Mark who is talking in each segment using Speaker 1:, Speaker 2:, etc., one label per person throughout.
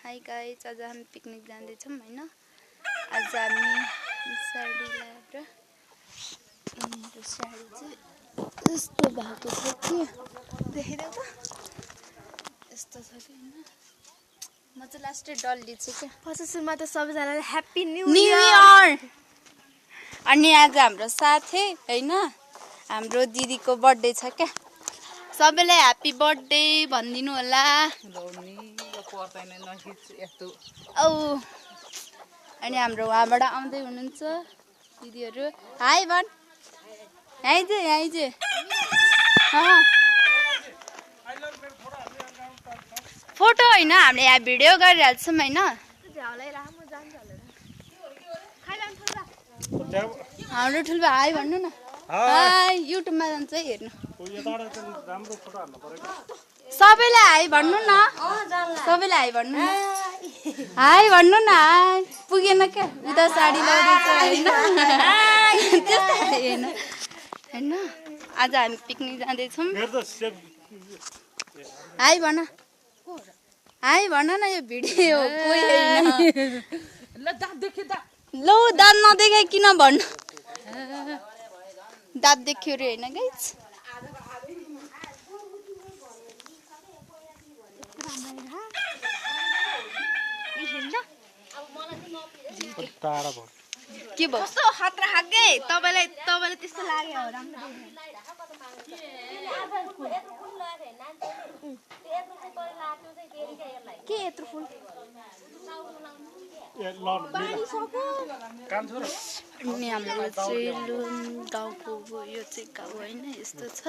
Speaker 1: High guys, आज हामी picnic जाँदैछौँ हैन। आज हामी साडी लगाएर मेरो साडी चाहिँ यस्तो भएको छ कि देखाइदेऊ त। यस्तो छ कि हैन, म चाहिँ लास्टै डल्ली छु के।
Speaker 2: फर्स्ट सुरुमा त सबैजनालाई ह्यापी न्यू
Speaker 1: इयर। अनि आज हाम्रो साथै हैन, हाम्रो दिदीको बर्थडे छ क्या। सबैलाई ह्यापी बर्थडे भनिदिनु होला। औ अनि हाम्रो उहाँबाट आउँदै हुनुहुन्छ दिदीहरू। हाई भन, आइज फोटो होइन, हामीले यहाँ भिडियो गरिहाल्छौँ होइन। हाम्रो ठुलो हाई भन्नु न। हाई, युट्युबमा जान्छ है हेर्नु। सबैलाई हाई भन्नु न, सबैलाई हाई भन्नु न। हाई भन्नु न। हाई पुगेन क्या, उता साडी लगाउँदैछ होइन हैन। आज हामी पिकनिक जाँदैछौँ। हाई भन, हाई भन न, यो भिडियो कोही होइन। लौ दाँत नदेखाइ किन भन्नु, दाँत देख्यो रे होइन गाइस। के भयो
Speaker 2: कस्तो खतरा खाके तपाईलाई त्यस्तो लाग्यो हो। राम्रो के यत्रो फुल
Speaker 1: अनि हाम्रो चाहिँ गाउँको यो चाहिँ गाउँ होइन, यस्तो छ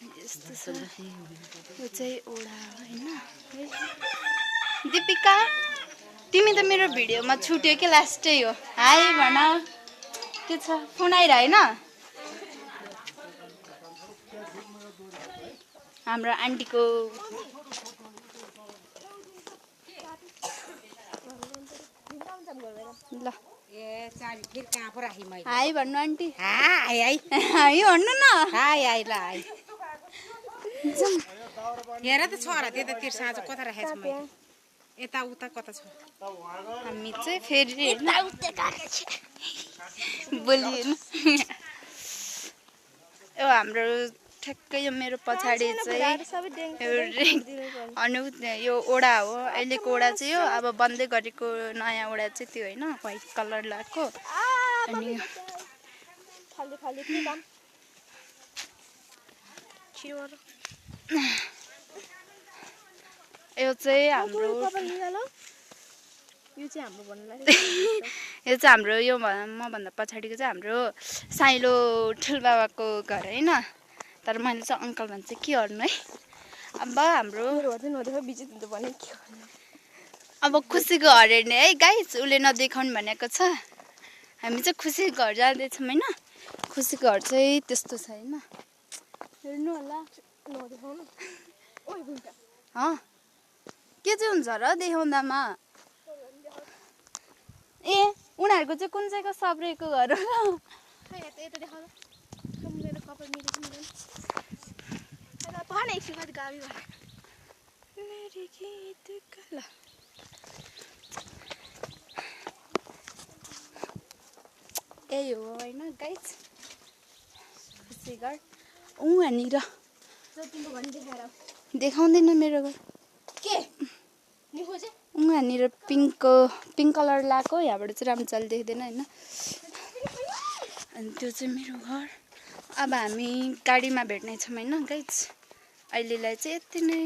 Speaker 1: यस्तो छ। यो चाहिँ ओडा होइन। दिपिका, तिमी त मेरो भिडियोमा छुट्यो कि लास्टै हो। हाई भन, के छ फोन आइरह होइन। हाम्रो आन्टीको ल हाई भन्नु आन्टी। हाई भन्नु न।
Speaker 3: हेर त छोरा त्यतातिर साँझ कता राखेको छु मैले, यता उता कता छ।
Speaker 1: हामी चाहिँ फेरि बोलिएन। यो हाम्रो ठ्याक्कै यो मेरो पछाडि चाहिँ यो ओडा हो। अहिलेको ओडा चाहिँ यो अब बन्दै गरेको नयाँ ओडा चाहिँ त्यो होइन, व्हाइट कलर लगाएको। अनि यो चाहिँ हाम्रो यो चाहिँ हाम्रो यो मभन्दा पछाडिको चाहिँ हाम्रो साइलो ठुलबाबाको घर होइन। तर मैले चाहिँ अङ्कल भन्छ के गर्नु है। अब हाम्रो अब खुसीको घर हेर्ने है गाइस, उसले नदेखाउनु भनेको छ। हामी चाहिँ खुसीको घर जाँदैछौँ होइन। खुसीको घर चाहिँ त्यस्तो छ होइन, हेर्नु होला। के चाहिँ हुन्छ र देखाउँदामा। ए उनीहरूको चाहिँ कुन चाहिँको सब्रेको घर हो। यही हो होइन गाइस खुसी घर। यहाँनिर देखाउँदैन मेरो घर के। यहाँनिर पिङ्क कलर लगाएको, यहाँबाट चाहिँ राम्रोचाल देख्दैन होइन। अनि त्यो चाहिँ मेरो घर। अब हामी गाडीमा भेट्नेछौँ होइन गाइस। अहिलेलाई चाहिँ यति नै।